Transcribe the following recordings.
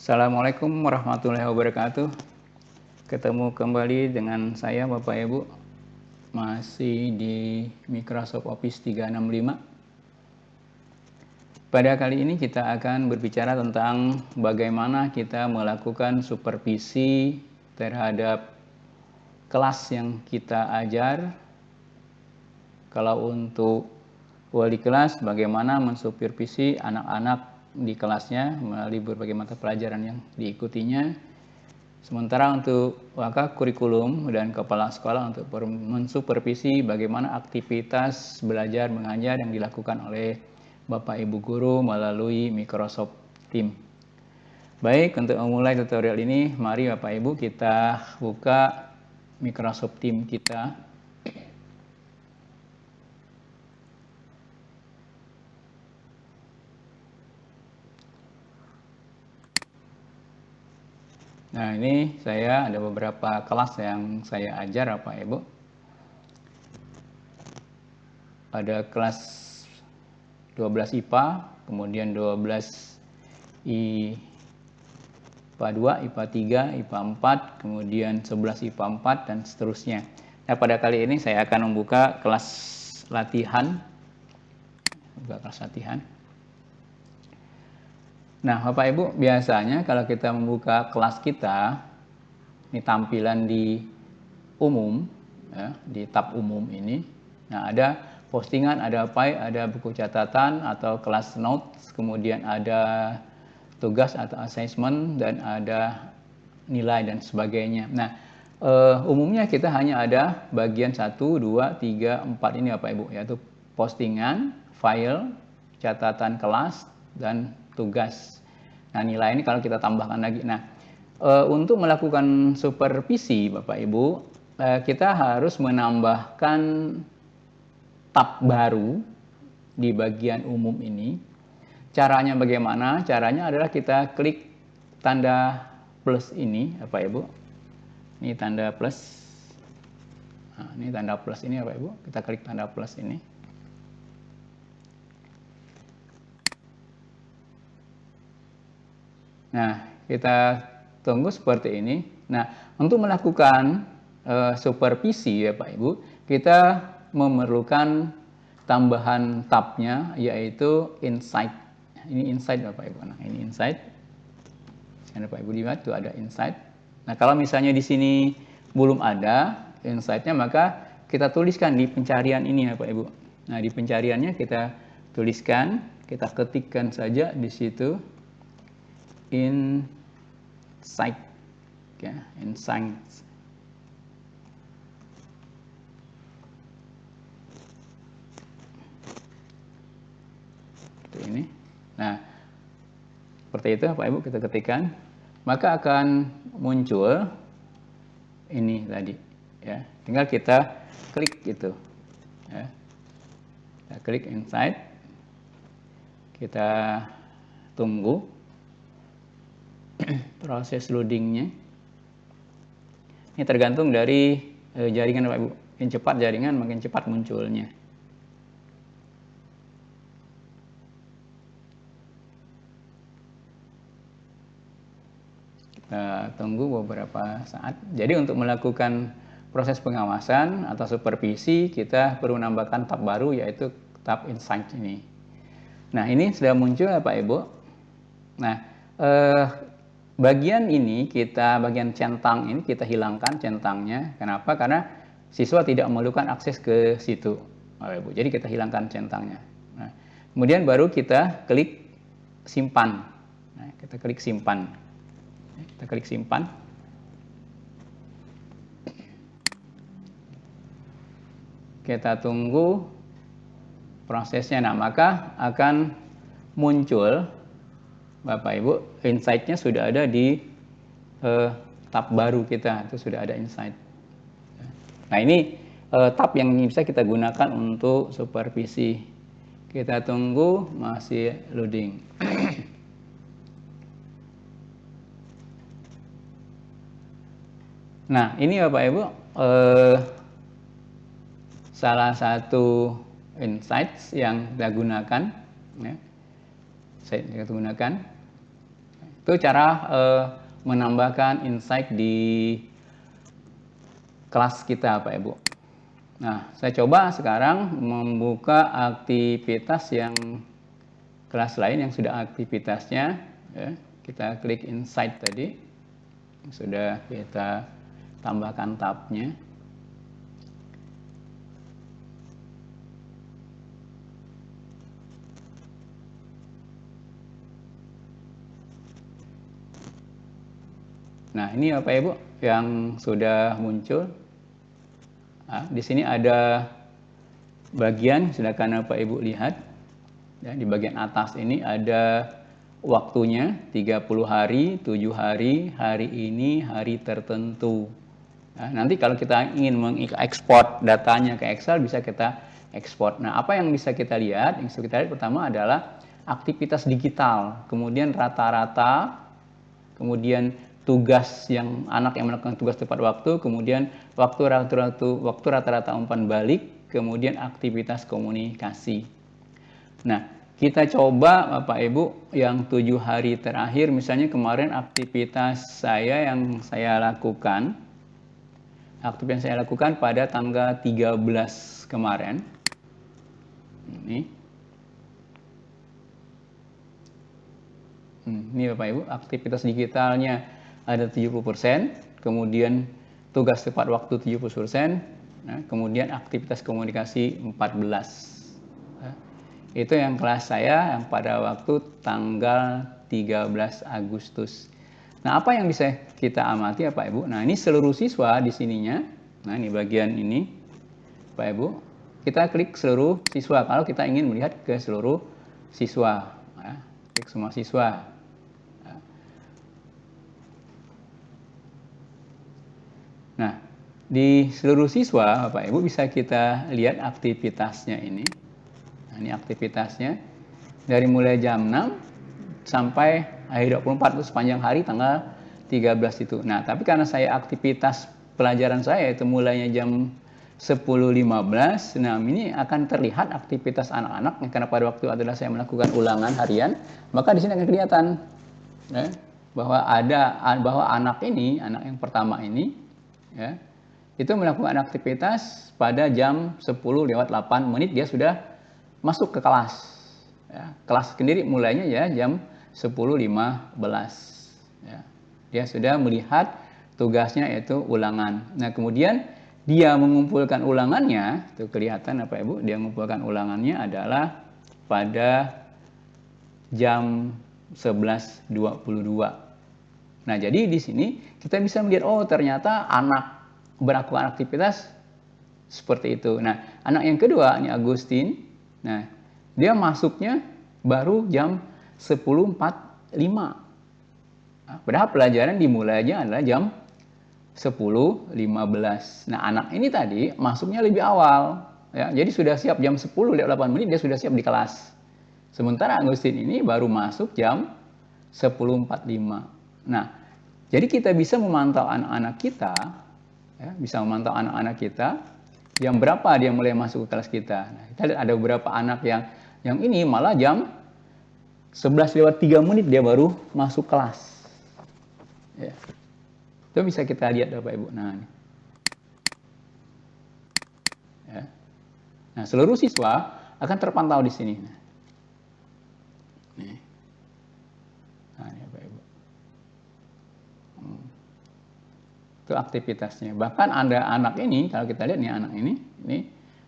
Assalamualaikum warahmatullahi wabarakatuh. Ketemu kembali dengan saya Bapak Ibu, masih di Microsoft Office 365. Pada kali ini kita akan berbicara tentang bagaimana kita melakukan supervisi terhadap kelas yang kita ajar. Kalau untuk wali kelas, bagaimana mensupervisi anak-anak di kelasnya melalui berbagai mata pelajaran yang diikutinya. Sementara untuk wakaf kurikulum dan kepala sekolah untuk mensupervisi bagaimana aktivitas belajar mengajar yang dilakukan oleh Bapak Ibu guru melalui Microsoft Teams. Baik, untuk memulai tutorial ini, mari Bapak Ibu kita buka Microsoft Teams kita. Nah, ini saya ada beberapa kelas yang saya ajar Bapak Ibu. Ada kelas 12 IPA, kemudian 12 IPA 2, IPA 3, IPA 4, kemudian 11 IPA 4, dan seterusnya. Nah, pada kali ini saya akan membuka kelas latihan. Nah, Bapak Ibu, biasanya kalau kita membuka kelas kita, ini tampilan di umum, ya, di tab umum ini. Nah, ada postingan, ada file, ada buku catatan atau kelas notes, kemudian ada tugas atau assessment, dan ada nilai dan sebagainya. Nah, umumnya kita hanya ada bagian 1, 2, 3, 4 ini Bapak Ibu, yaitu postingan, file, catatan kelas, dan tugas. Nah, nilai ini kalau kita tambahkan lagi. Nah, untuk melakukan supervisi Bapak Ibu, kita harus menambahkan tab baru di bagian umum ini. Caranya bagaimana? Caranya adalah kita klik tanda plus ini Bapak Ibu. Ini tanda plus. Nah, ini tanda plus ini Bapak Ibu. Kita klik tanda plus ini. Nah, kita tunggu seperti ini. Nah, untuk melakukan supervisi ya Pak Ibu, kita memerlukan tambahan tabnya, yaitu insight. Ini insight Bapak Ibu. Nah, ini insight. Yang Bapak Ibu lihat itu ada insight. Nah, kalau misalnya di sini belum ada insight-nya, maka kita tuliskan di pencarian ini ya Pak Ibu. Nah, di pencariannya kita tuliskan, kita ketikkan saja di situ insight, ya, insight. Seperti ini. Nah, seperti itu Pak Ibu, kita ketikkan, maka akan muncul ini tadi, ya. Tinggal kita klik gitu, ya. Kita klik insight, kita tunggu proses loadingnya. Ini tergantung dari jaringan Bapak Ibu. Makin cepat jaringan, makin cepat munculnya. Kita tunggu beberapa saat. Jadi untuk melakukan proses pengawasan atau supervisi, kita perlu menambahkan tab baru, yaitu tab insight ini. Nah, ini sudah muncul Bapak Ibu. Nah, bagian ini bagian centang ini kita hilangkan centangnya. Kenapa? Karena siswa tidak memerlukan akses ke situ, Bapak Ibu. Jadi kita hilangkan centangnya. Nah, kemudian baru kita klik simpan. Nah, kita klik simpan. Kita klik simpan. Kita tunggu prosesnya. Nah, maka akan muncul Bapak Ibu, insight-nya sudah ada di tab baru kita, itu sudah ada insight. Nah, ini tab yang bisa kita gunakan untuk supervisi. Kita tunggu, masih loading. Nah, ini Bapak Ibu, salah satu insights yang kita gunakan, ya. Kita gunakan. Itu cara menambahkan insight di kelas kita, Pak Ibu. Nah, saya coba sekarang membuka aktivitas yang kelas lain yang sudah aktivitasnya. Ya, kita klik insight tadi. Sudah kita tambahkan tabnya. Nah, ini Bapak Ibu yang sudah muncul. Nah, di sini ada bagian, silakan Bapak Ibu lihat. Ya, di bagian atas ini ada waktunya 30 hari, 7 hari, hari ini, hari tertentu. Nah, nanti kalau kita ingin mengekspor datanya ke Excel, bisa kita ekspor. Nah, apa yang bisa kita lihat? Yang bisa kita lihat pertama adalah aktivitas digital, kemudian rata-rata, kemudian tugas yang anak yang melakukan tugas tepat waktu, kemudian waktu rata-rata umpan balik, kemudian aktivitas komunikasi. Nah, kita coba Bapak Ibu yang 7 hari terakhir, misalnya kemarin aktivitas saya yang saya lakukan, pada tanggal 13 kemarin. Ini Bapak Ibu, aktivitas digitalnya ada 70%, kemudian tugas tepat waktu 70%, nah, kemudian aktivitas komunikasi 14%. Nah, itu yang kelas saya yang pada waktu tanggal 13 Agustus. Nah, apa yang bisa kita amati ya Pak Ibu? Nah, ini seluruh siswa di sininya. Nah, ini bagian ini Pak Ibu. Kita klik seluruh siswa kalau kita ingin melihat ke seluruh siswa. Nah, klik semua siswa. Nah, di seluruh siswa, Bapak Ibu bisa kita lihat aktivitasnya ini. Nah, ini aktivitasnya dari mulai jam 6 sampai hari 24 itu sepanjang hari tanggal 13 itu. Nah, tapi karena saya aktivitas pelajaran saya itu mulainya jam 10.15, nah ini akan terlihat aktivitas anak-anak karena pada waktu adalah saya melakukan ulangan harian, maka di sini akan kelihatan ya, bahwa anak yang pertama ini ya, itu melakukan aktivitas pada jam 10:08 dia sudah masuk ke kelas. Ya, kelas sendiri mulainya ya jam 10.15. Ya, dia sudah melihat tugasnya yaitu ulangan. Nah, kemudian dia mengumpulkan ulangannya, itu kelihatan Bapak Ibu, dia mengumpulkan ulangannya adalah pada jam 11.22. Nah, jadi di sini kita bisa melihat, oh ternyata anak melakukan aktivitas seperti itu. Nah, anak yang kedua, ini Agustin, nah dia masuknya baru jam 10.45. Nah, padahal pelajaran dimulainya adalah jam 10.15. Nah, anak ini tadi masuknya lebih awal. Ya, jadi sudah siap jam 10:08 dia sudah siap di kelas. Sementara Agustin ini baru masuk jam 10.45. Nah, jadi kita bisa memantau anak-anak kita, ya, jam berapa dia mulai masuk ke kelas kita. Nah, kita lihat ada beberapa anak yang ini malah jam 11:03 dia baru masuk kelas. Ya. Itu bisa kita lihat Bapak Ibu. Nah, ini. Ya. Nah, seluruh siswa akan terpantau di sini. Nih. Nah, ini Bapak Ibu. Itu aktivitasnya. Bahkan ada anak ini, kalau kita lihat nih anak ini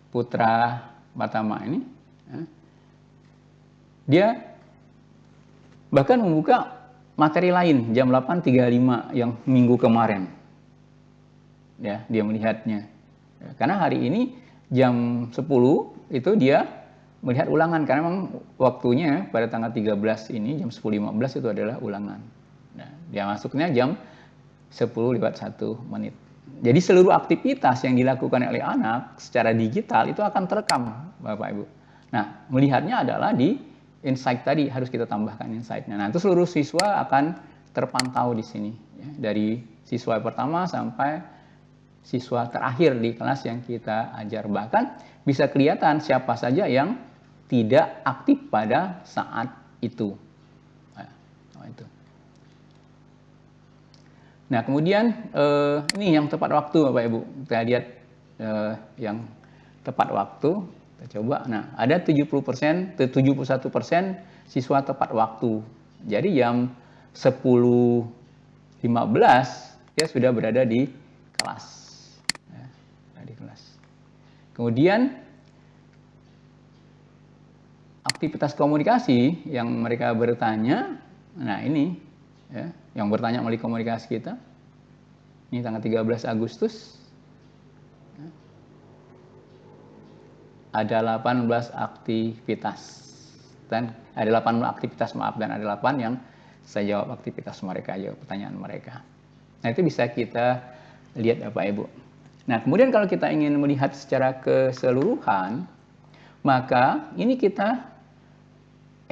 Putra Batama ini, ya, dia bahkan membuka materi lain jam 8.35 yang minggu kemarin. Ya, dia melihatnya. Ya, karena hari ini jam 10 itu dia melihat ulangan karena memang waktunya pada tanggal 13 ini jam 10.15 itu adalah ulangan. Nah, dia masuknya jam 10:01. Jadi seluruh aktivitas yang dilakukan oleh anak secara digital itu akan terekam Bapak Ibu. Nah, melihatnya adalah di insight tadi, harus kita tambahkan insight-nya. Nah, itu seluruh siswa akan terpantau di sini. Ya, dari siswa pertama sampai siswa terakhir di kelas yang kita ajar. Bahkan bisa kelihatan siapa saja yang tidak aktif pada saat itu. Nah, itu. Nah, kemudian ini yang tepat waktu Bapak Ibu. Kita lihat yang tepat waktu. Kita coba. Nah, ada 70%, 71% siswa tepat waktu. Jadi jam 10.15 dia sudah berada di kelas. Ya, di kelas. Kemudian aktivitas komunikasi yang mereka bertanya, nah ini ya, yang bertanya melalui komunikasi kita. Ini tanggal 13 Agustus. Ada 18 aktivitas. Dan ada 8 aktivitas, maaf, dan ada 8 yang saya jawab aktivitas mereka, jawab pertanyaan mereka. Nah, itu bisa kita lihat Bapak Ibu. Nah, kemudian kalau kita ingin melihat secara keseluruhan, maka ini kita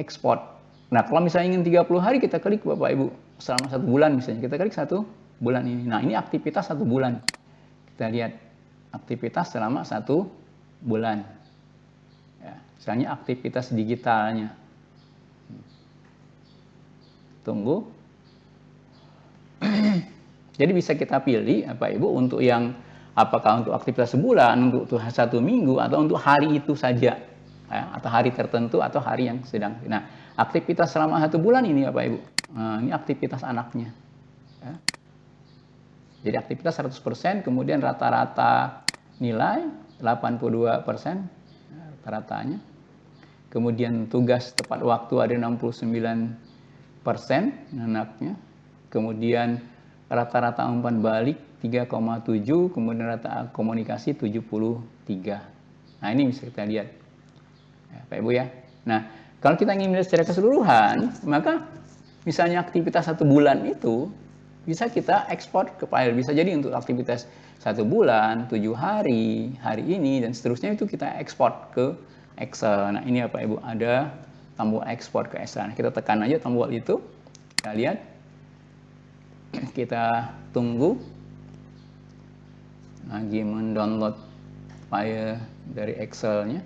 ekspor. Nah, kalau misalnya ingin 30 hari, kita klik Bapak Ibu. Selama 1 bulan misalnya, kita klik 1 bulan ini. Nah, ini aktivitas 1 bulan. Kita lihat aktivitas selama 1 bulan. Ya, misalnya aktivitas digitalnya. Tunggu. Jadi bisa kita pilih Bapak Ibu untuk yang apakah untuk aktivitas sebulan, untuk 1 minggu, atau untuk hari itu saja. Ya, atau hari tertentu, atau hari yang sedang. Nah, aktivitas selama 1 bulan ini Bapak Ibu. Nah, ini aktivitas anaknya. Ya. Jadi aktivitas 100%, kemudian rata-rata nilai 82%, rata-ratanya. Kemudian tugas tepat waktu ada 69% anaknya. Kemudian rata-rata umpan balik 3,7, kemudian rata komunikasi 73. Nah, ini bisa kita lihat. Ya, Pak Ibu ya. Nah, kalau kita ingin melihat secara keseluruhan, maka misalnya aktivitas 1 bulan itu bisa kita ekspor ke file. Bisa jadi untuk aktivitas 1 bulan, 7 hari, hari ini, dan seterusnya itu kita ekspor ke Excel. Nah, ini Bapak Ibu ada tombol ekspor ke Excel. Nah, kita tekan aja tombol itu. Kita lihat. Kita tunggu. Lagi mendownload file dari Excel-nya.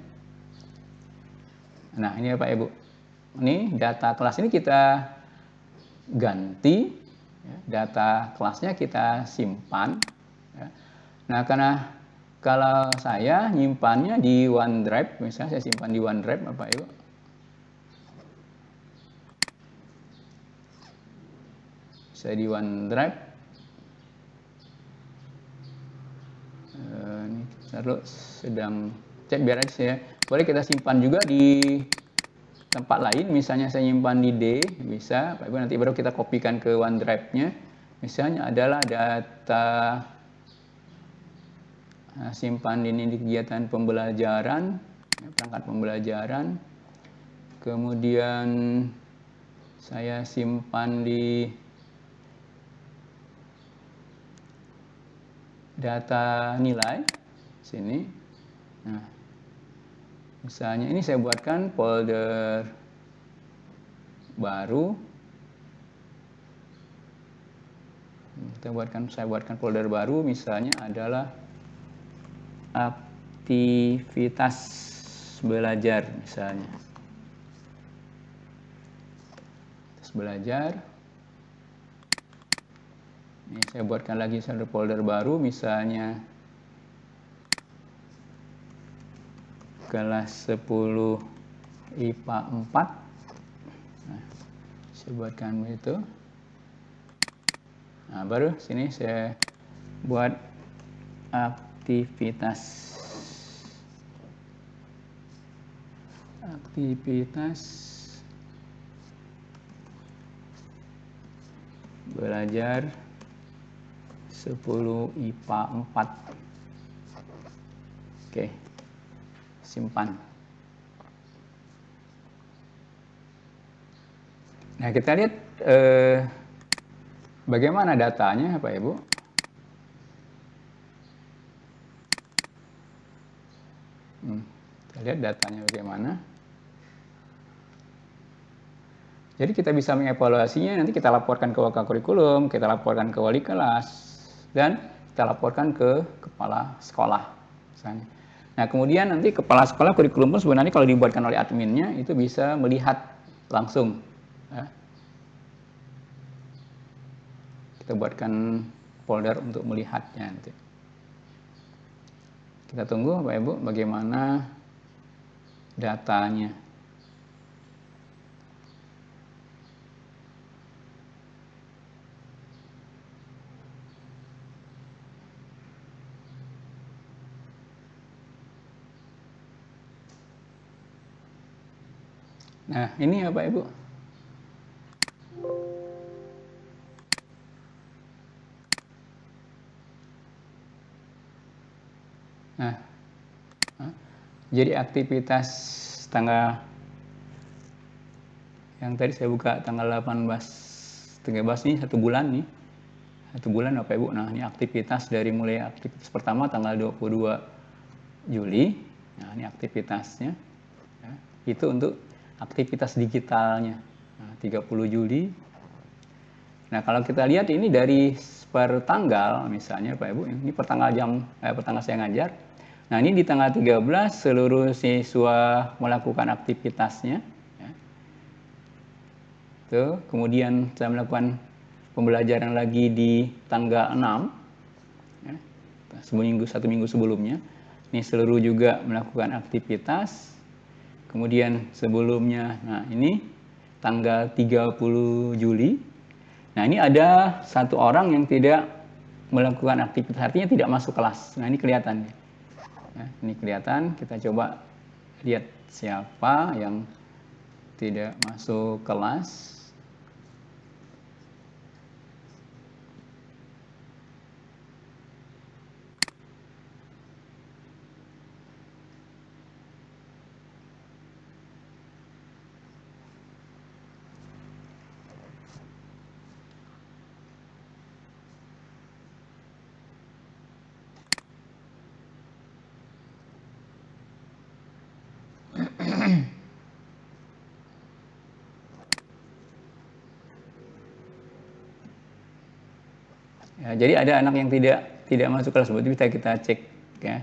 Nah, ini Bapak Ibu. Ini data kelas ini kita ganti. Data kelasnya kita simpan. Nah, karena kalau saya nyimpannya di OneDrive, misalnya saya simpan di OneDrive, Bapak Ibu. Saya di OneDrive. Ini terus sedang cek biar aja ya. Boleh kita simpan juga di tempat lain, misalnya saya nyimpan di D, bisa. Pak Ibu nanti baru kita kopikan ke OneDrive-nya. Misalnya adalah data simpan ini di kegiatan pembelajaran, perangkat pembelajaran. Kemudian saya simpan di data nilai sini. Nah, misalnya ini saya buatkan folder baru. Saya buatkan folder baru, misalnya adalah aktivitas belajar misalnya. Aktivitas belajar. Ini saya buatkan lagi folder baru, misalnya kelas 10 IPA 4. Nah, saya buatkan begitu. Nah, baru sini saya buat aktivitas belajar 10 IPA 4. Oke, simpan. Nah, kita lihat bagaimana datanya Bapak Ibu. Kita lihat datanya bagaimana. Jadi kita bisa mengevaluasinya, nanti kita laporkan ke Waka Kurikulum, kita laporkan ke wali kelas, dan kita laporkan ke kepala sekolah misalnya. Nah, kemudian nanti kepala sekolah kurikulum pun sebenarnya kalau dibuatkan oleh adminnya itu bisa melihat langsung. Ya. Kita kita buatkan folder untuk melihatnya nanti. Kita tunggu Bapak Ibu bagaimana datanya. Nah, ini ya Bapak Ibu. Nah, jadi aktivitas tanggal yang tadi saya buka tanggal 13 ini 1 bulan nih. 1 bulan Bapak Ibu. Nah, ini aktivitas dari mulai aktivitas pertama tanggal 22 Juli. Nah, ini aktivitasnya. Ya, itu untuk aktivitas digitalnya. Nah, 30 Juli. Nah, kalau kita lihat ini dari per tanggal misalnya Pak Ibu, ini per tanggal saya ngajar. Nah, ini di tanggal 13 seluruh siswa melakukan aktivitasnya. Ya. Tuh, kemudian saya melakukan pembelajaran lagi di tanggal 6. Ya. 1 minggu sebelumnya. Ini seluruh juga melakukan aktivitas. Kemudian sebelumnya, nah ini tanggal 30 Juli. Nah, ini ada 1 orang yang tidak melakukan aktivitas, artinya tidak masuk kelas. Nah, ini kelihatan. Nah, ini kelihatan, kita coba lihat siapa yang tidak masuk kelas. Ya, jadi ada anak yang tidak masuk kelas, berarti bisa kita cek ya.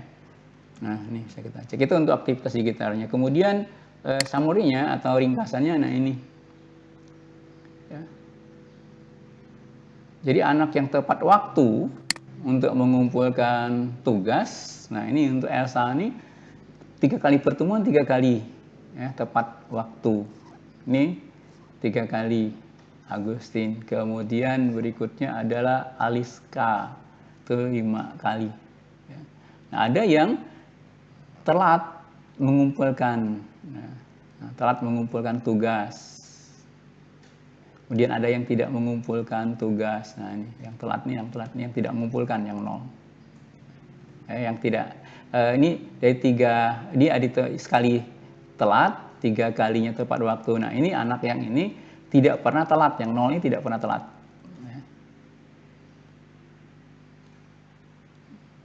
Nah, ini bisa kita cek. Itu untuk aktivitas digitalnya. Kemudian summary-nya atau ringkasannya, nah ini. Ya. Jadi anak yang tepat waktu untuk mengumpulkan tugas. Nah, ini untuk Elsa ini 3 kali pertemuan 3 kali ya, tepat waktu. Ini 3 kali. Agustin. Kemudian berikutnya adalah Aliska. Itu 5 kali. Nah, ada yang telat mengumpulkan. Nah, telat mengumpulkan tugas. Kemudian ada yang tidak mengumpulkan tugas. Nah, ini yang telat nih, yang tidak mengumpulkan, yang 0. Yang tidak. Ini dari 3, dia ada sekali telat, 3 kalinya tepat waktu. Nah, ini anak yang ini tidak pernah telat, yang 0 ini tidak pernah telat.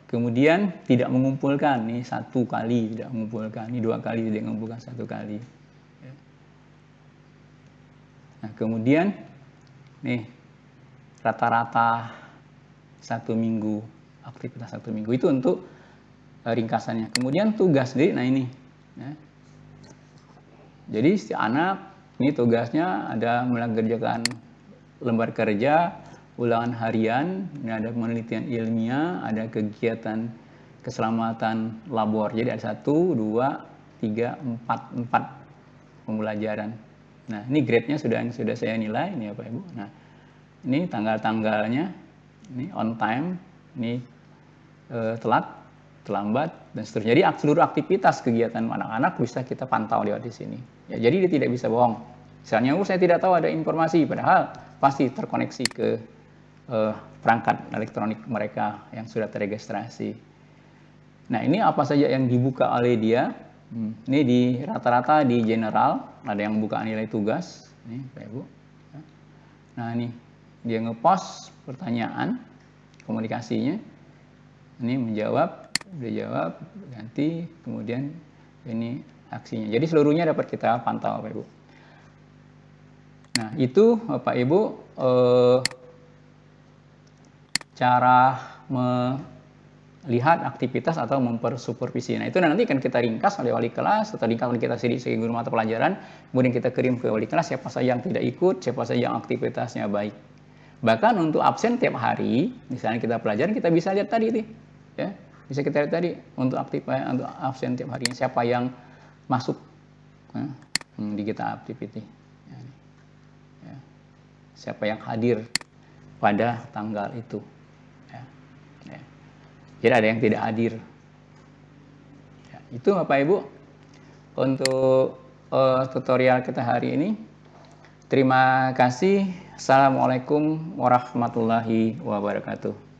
Kemudian tidak mengumpulkan, ini 1 kali tidak mengumpulkan, ini 2 kali tidak mengumpulkan, 1 kali. Nah, kemudian nih rata-rata 1 minggu, aktivitas 1 minggu itu untuk ringkasannya. Kemudian tugas sendiri, nah ini. Jadi si anak ini tugasnya ada mengerjakan lembar kerja, ulangan harian, ada penelitian ilmiah, ada kegiatan keselamatan labor. Jadi ada 1, 2, 3, 4 pembelajaran. Nah, ini grade-nya sudah saya nilai ini ya Pak Ibu. Nah, ini tanggal-tanggalnya, ini on time, ini telat, terlambat, dan seterusnya. Jadi seluruh aktivitas kegiatan anak-anak bisa kita pantau lewat di sini. Ya, jadi dia tidak bisa bohong. Misalnya, saya tidak tahu ada informasi, padahal pasti terkoneksi ke perangkat elektronik mereka yang sudah terregistrasi. Nah, ini apa saja yang dibuka oleh dia. Ini di rata-rata di general, ada yang buka nilai tugas. Ini, Pak Ibu. Nah, ini dia ngepost pertanyaan, komunikasinya. Ini menjawab, dia jawab, ganti, kemudian ini aksinya. Jadi seluruhnya dapat kita pantau, Bapak Ibu. Nah, itu Bapak Ibu cara melihat aktivitas atau mempersupervisi. Nah, itu nanti kan kita ringkas oleh wali kelas atau ringkas oleh kita sendiri sebagai guru mata pelajaran, kemudian kita kirim ke wali kelas siapa saja yang tidak ikut, siapa saja yang aktivitasnya baik. Bahkan untuk absen tiap hari, misalnya kita pelajaran, kita bisa lihat tadi nih, ya, bisa kita lihat tadi untuk untuk absen tiap harinya siapa yang masuk ya, di kita activity, ya, siapa yang hadir pada tanggal itu. Ya, ya. Jadi ada yang tidak hadir. Ya, itu Bapak Ibu untuk tutorial kita hari ini. Terima kasih. Assalamualaikum warahmatullahi wabarakatuh.